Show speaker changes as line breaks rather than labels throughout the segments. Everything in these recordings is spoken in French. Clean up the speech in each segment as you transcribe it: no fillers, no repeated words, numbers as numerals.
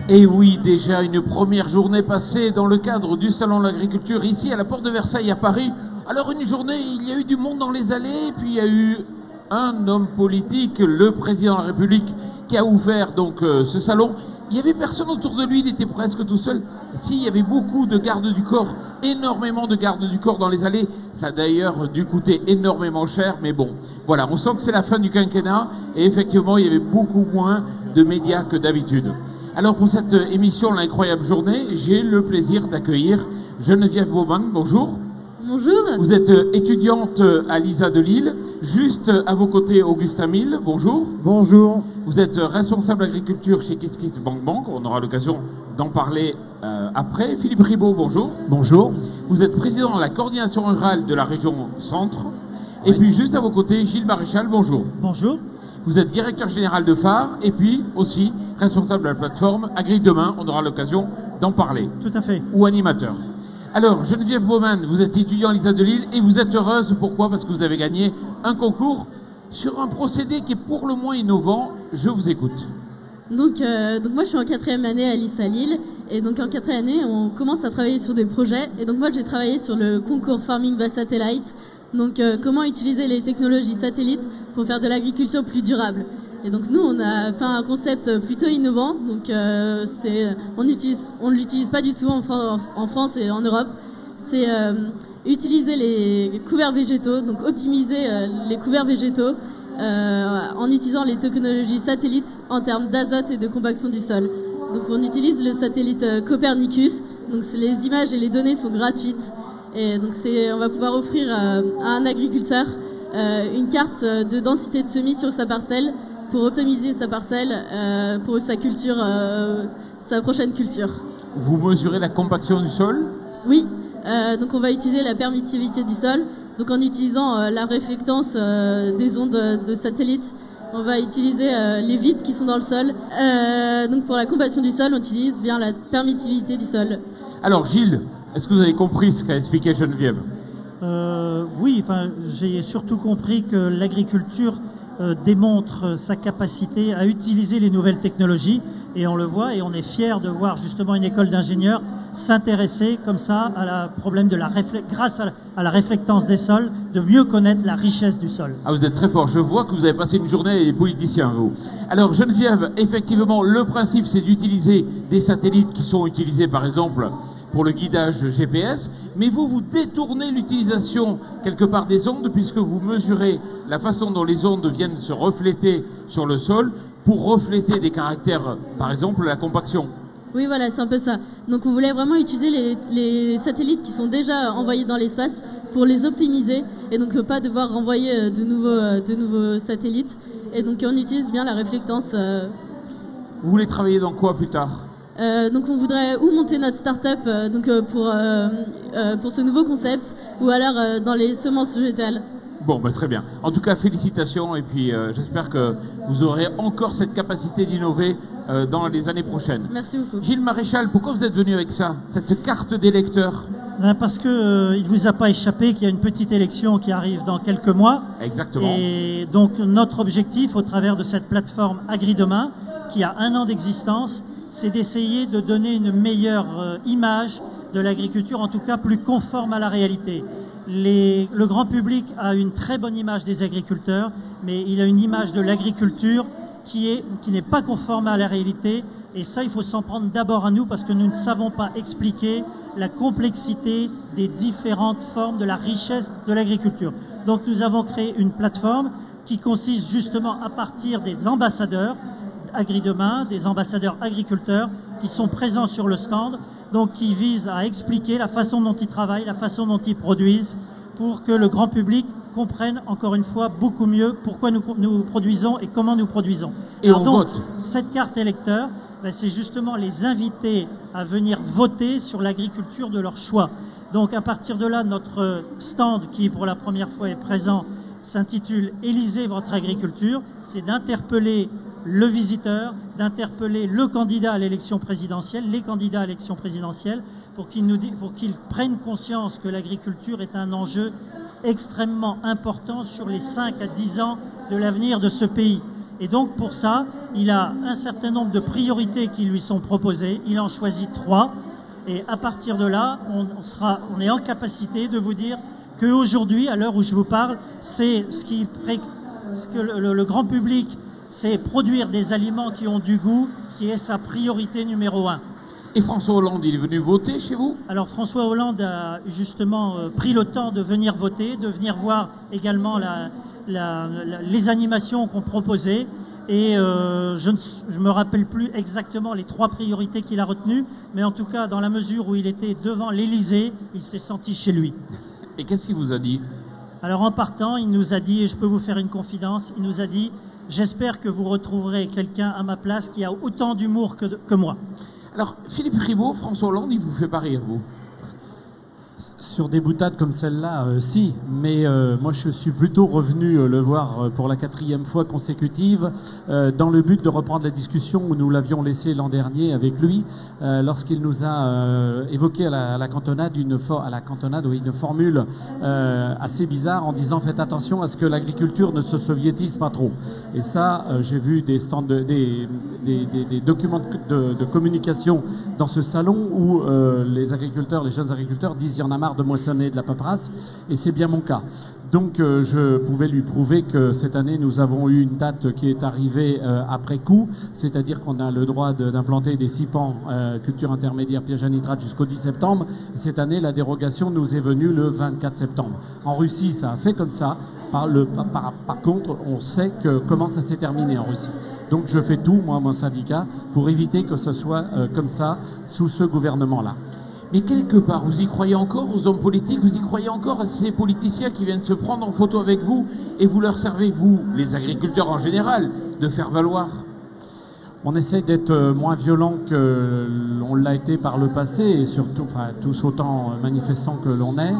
Et oui, déjà une première journée passée dans le cadre du Salon de l'Agriculture ici à la Porte de Versailles à Paris. Alors une journée, il y a eu du monde dans les allées, puis il y a eu un homme politique, le président de la République, qui a ouvert donc ce salon. Il n'y avait personne autour de lui, il était presque tout seul. Si, il y avait beaucoup de gardes du corps, énormément de gardes du corps dans les allées. Ça a d'ailleurs dû coûter énormément cher, mais bon, voilà, on sent que c'est la fin du quinquennat et effectivement, il y avait beaucoup moins de médias que d'habitude. Alors pour cette émission, l'incroyable journée, j'ai le plaisir d'accueillir Geneviève Baumann. Bonjour.
Bonjour.
Vous êtes étudiante à l'ISA de Lille. Juste à vos côtés, Augustin Mille. Bonjour.
Bonjour.
Vous êtes responsable agriculture chez KissKissBankBank. On aura l'occasion d'en parler après. Philippe Ribaud, bonjour.
Bonjour.
Vous êtes président de la coordination rurale de la région Centre. Et puis juste à vos côtés, Gilles Maréchal, bonjour.
Bonjour.
Vous êtes directeur général de Phare et puis aussi responsable de la plateforme Agri Demain. On aura l'occasion d'en parler.
Tout à fait.
Ou animateur. Alors, Geneviève Baumann, vous êtes étudiant à l'ISA de Lille et vous êtes heureuse. Pourquoi? Parce que vous avez gagné un concours sur un procédé qui est pour le moins innovant. Je vous écoute.
Donc moi je suis en 4e année à l'ISA Lille et donc en 4e année on commence à travailler sur des projets et donc moi j'ai travaillé sur le concours Farming by Satellite. Donc comment utiliser les technologies satellites pour faire de l'agriculture plus durable. Et donc nous on a fait un concept plutôt innovant. Donc on l'utilise pas du tout en France et en Europe. C'est utiliser les couverts végétaux, donc optimiser les couverts végétaux en utilisant les technologies satellites en termes d'azote et de compaction du sol. Donc on utilise le satellite Copernicus. Donc les images et les données sont gratuites. Et donc on va pouvoir offrir à un agriculteur une carte de densité de semis sur sa parcelle pour optimiser sa parcelle pour sa culture, sa prochaine culture.
Vous mesurez la compaction du sol?
Oui, donc on va utiliser la permittivité du sol. Donc en utilisant la réflectance des ondes de satellite, on va utiliser les vides qui sont dans le sol. Donc pour la compaction du sol, on utilise bien la permittivité du sol.
Alors Gilles, est-ce que vous avez compris ce qu'a expliqué Geneviève?
Oui, enfin, j'ai surtout compris que l'agriculture démontre sa capacité à utiliser les nouvelles technologies et on le voit et on est fiers de voir justement une école d'ingénieurs s'intéresser comme ça à la problème de grâce à la réflectance des sols, de mieux connaître la richesse du sol.
Ah, vous êtes très fort. Je vois que vous avez passé une journée avec les politiciens, vous. Alors Geneviève, effectivement, le principe c'est d'utiliser des satellites qui sont utilisés par exemple pour le guidage GPS, mais vous détournez l'utilisation quelque part des ondes puisque vous mesurez la façon dont les ondes viennent se refléter sur le sol pour refléter des caractères, par exemple la compaction.
Oui, voilà, c'est un peu ça. Donc on voulait vraiment utiliser les satellites qui sont déjà envoyés dans l'espace pour les optimiser et donc pas devoir renvoyer de nouveaux satellites. Et donc on utilise bien la réflectance.
Vous voulez travailler dans quoi plus tard?
Donc on voudrait ou monter notre start-up pour ce nouveau concept ou alors dans les semences végétales.
Bon, ben, très bien. En tout cas, félicitations et puis j'espère que vous aurez encore cette capacité d'innover dans les années prochaines.
Merci beaucoup.
Gilles Maréchal, pourquoi vous êtes venu avec ça, cette carte d'électeur?
Parce que il vous a pas échappé qu'il y a une petite élection qui arrive dans quelques mois.
Exactement.
Et donc notre objectif au travers de cette plateforme Agri Demain, qui a 1 an d'existence, c'est d'essayer de donner une meilleure image de l'agriculture, en tout cas plus conforme à la réalité. Le grand public a une très bonne image des agriculteurs, mais il a une image de l'agriculture qui n'est pas conforme à la réalité. Et ça, il faut s'en prendre d'abord à nous parce que nous ne savons pas expliquer la complexité des différentes formes de la richesse de l'agriculture. Donc nous avons créé une plateforme qui consiste justement à partir des ambassadeurs Agri Demain, des ambassadeurs agriculteurs qui sont présents sur le stand, donc qui visent à expliquer la façon dont ils travaillent, la façon dont ils produisent, pour que le grand public comprenne encore une fois beaucoup mieux pourquoi nous produisons et comment nous produisons.
Et on vote.
Cette carte électeur, c'est justement les inviter à venir voter sur l'agriculture de leur choix. Donc à partir de là, notre stand qui pour la première fois est présent s'intitule « Élisez votre agriculture », c'est d'interpeller le visiteur, d'interpeller le candidat à l'élection présidentielle, les candidats à l'élection présidentielle, pour qu'ils prennent conscience que l'agriculture est un enjeu extrêmement important sur les 5 à 10 ans de l'avenir de ce pays. Et donc pour ça, il a un certain nombre de priorités qui lui sont proposées. Il en choisit 3. Et à partir de là, on est en capacité de vous dire qu'aujourd'hui, à l'heure où je vous parle, c'est ce que le grand public, c'est produire des aliments qui ont du goût, qui est sa priorité numéro 1.
Et François Hollande, il est venu voter chez vous?
Alors François Hollande a justement pris le temps de venir voter, de venir voir également les animations qu'on proposait. Et je ne me rappelle plus exactement les 3 priorités qu'il a retenues, mais en tout cas, dans la mesure où il était devant l'Élysée, il s'est senti chez lui.
Et qu'est-ce qu'il vous a dit?
Alors en partant, il nous a dit, et je peux vous faire une confidence, il nous a dit « J'espère que vous retrouverez quelqu'un à ma place qui a autant d'humour que moi ».
Alors, Philippe Ribaud, François Hollande, il vous fait pas rire, vous?
Sur des boutades comme celle-là, si. Mais moi, je suis plutôt revenu le voir pour la 4e fois consécutive dans le but de reprendre la discussion où nous l'avions laissé l'an dernier avec lui, lorsqu'il nous a évoqué à la cantonade une formule assez bizarre en disant « Faites attention à ce que l'agriculture ne se soviétise pas trop ». Et ça, j'ai vu des documents de communication dans ce salon où les jeunes agriculteurs disent « On a marre de moissonner de la paperasse », et c'est bien mon cas. Donc je pouvais lui prouver que cette année nous avons eu une date qui est arrivée après coup, c'est-à-dire qu'on a le droit d'implanter des CIPAN, culture intermédiaire piège à nitrate, jusqu'au 10 septembre. Et cette année, la dérogation nous est venue le 24 septembre. En Russie, ça a fait comme ça. Par contre, on sait comment ça s'est terminé en Russie. Donc je fais tout, moi, mon syndicat, pour éviter que ce soit comme ça sous ce gouvernement-là.
Mais quelque part, vous y croyez encore aux hommes politiques, vous y croyez encore à ces politiciens qui viennent se prendre en photo avec vous et vous leur servez, vous, les agriculteurs en général, de faire valoir?
On essaie d'être moins violent que l'on l'a été par le passé, et surtout, tous autant manifestants que l'on est.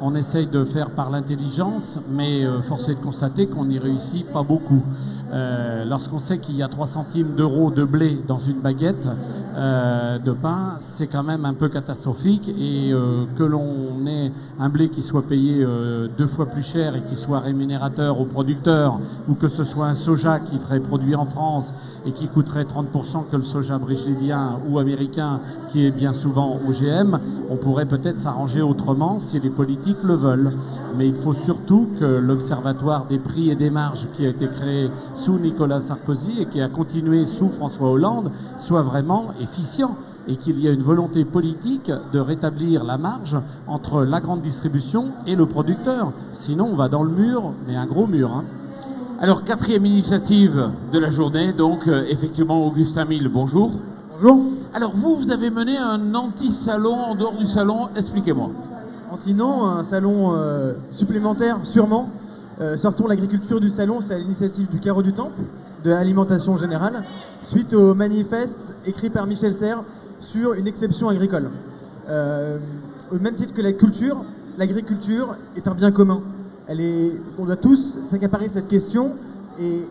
On essaye de faire par l'intelligence, mais force est de constater qu'on n'y réussit pas beaucoup. Lorsqu'on sait qu'il y a 3 centimes d'euros de blé dans une baguette de pain, c'est quand même un peu catastrophique, et que l'on ait un blé qui soit payé 2 fois plus cher et qui soit rémunérateur aux producteurs, ou que ce soit un soja qui ferait produit en France et qui coûterait 30% que le soja brigidien ou américain qui est bien souvent OGM, on pourrait peut-être s'arranger autrement si les politiques le veulent. Mais il faut surtout que l'Observatoire des prix et des marges qui a été créé sous Nicolas Sarkozy et qui a continué sous François Hollande soit vraiment efficient, et qu'il y ait une volonté politique de rétablir la marge entre la grande distribution et le producteur. Sinon, on va dans le mur, mais un gros mur, hein.
Alors, 4e initiative de la journée, donc effectivement, Augustin Mille, bonjour.
Bonjour.
Alors vous avez mené un anti-salon en dehors du salon, expliquez-moi.
Anti-non, un salon supplémentaire, sûrement. Sortons l'agriculture du salon, c'est à l'initiative du Carreau du Temple, de l'alimentation générale, suite au manifeste écrit par Michel Serres sur une exception agricole. Au même titre que la culture, l'agriculture est un bien commun. On doit tous s'accaparer cette question et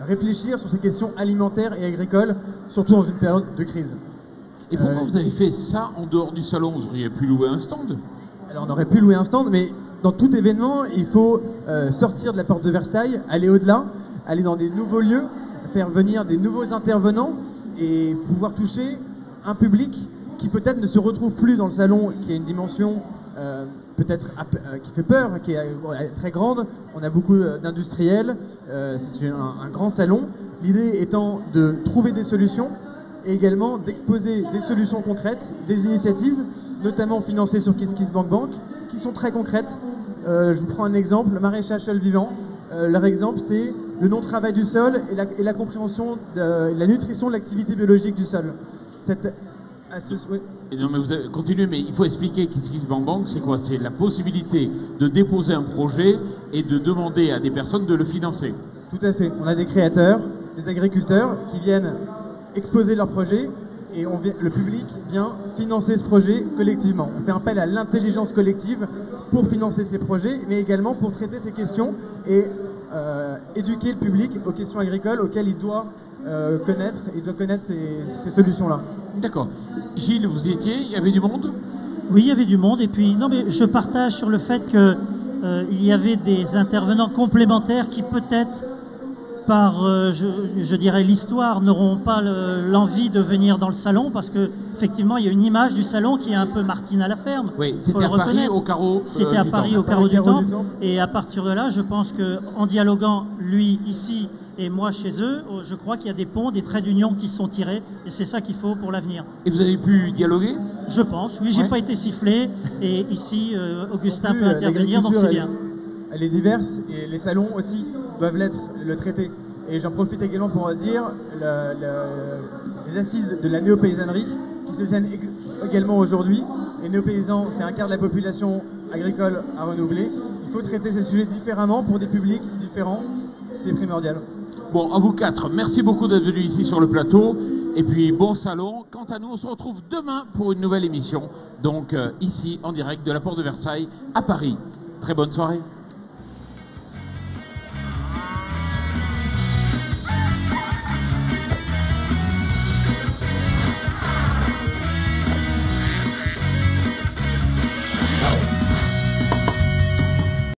réfléchir sur ces questions alimentaires et agricoles, surtout dans une période de crise.
Et pourquoi vous avez fait ça en dehors du salon? Vous auriez pu louer un stand?
Alors on aurait pu louer un stand, mais dans tout événement, il faut sortir de la porte de Versailles, aller au-delà, aller dans des nouveaux lieux, faire venir des nouveaux intervenants et pouvoir toucher un public qui peut-être ne se retrouve plus dans le salon, qui a une dimension peut-être qui fait peur, qui est très grande. On a beaucoup d'industriels, c'est un grand salon. L'idée étant de trouver des solutions et également d'exposer des solutions concrètes, des initiatives, notamment financées sur KissKissBankBank, qui sont très concrètes. Je vous prends un exemple, le maraîchage sol vivant. Leur exemple, c'est le non-travail du sol et la compréhension de la nutrition de l'activité biologique du sol.
Non, mais vous continuez, mais il faut expliquer KissKissBankBank, c'est quoi? C'est la possibilité de déposer un projet et de demander à des personnes de le financer.
Tout à fait. On a des créateurs, des agriculteurs qui viennent exposer leur projet et le public vient financer ce projet collectivement. On fait appel à l'intelligence collective pour financer ces projets, mais également pour traiter ces questions et éduquer le public aux questions agricoles auxquelles il doit connaître ces solutions-là.
D'accord. Gilles, vous y étiez? Il y avait du monde?
Oui, il y avait du monde. Et puis, non, mais je partage sur le fait qu'il y avait des intervenants complémentaires qui peut-être par, je dirais, l'histoire, n'auront pas l'envie de venir dans le salon parce que effectivement, il y a une image du salon qui est un peu Martine à la ferme.
Oui, c'était à Paris au carreau.
C'était à Paris au carreau du Temple. Et à partir de là, je pense que en dialoguant, lui ici et moi chez eux, je crois qu'il y a des ponts, des traits d'union qui sont tirés, et c'est ça qu'il faut pour l'avenir.
Et vous avez pu dialoguer?
Je pense, oui, j'ai pas été sifflé, et ici, Augustin peut intervenir, donc c'est bien.
Elle est diverse, et les salons aussi doivent le traiter. Et j'en profite également pour dire les assises de la néo-paysannerie qui se tiennent également aujourd'hui. Les néo-paysans, c'est un quart de la population agricole à renouveler. Il faut traiter ces sujets différemment pour des publics différents, c'est primordial.
Bon, à vous quatre, merci beaucoup d'être venus ici sur le plateau. Et puis, bon salon. Quant à nous, on se retrouve demain pour une nouvelle émission. Donc, ici, en direct de la Porte de Versailles, à Paris. Très bonne soirée.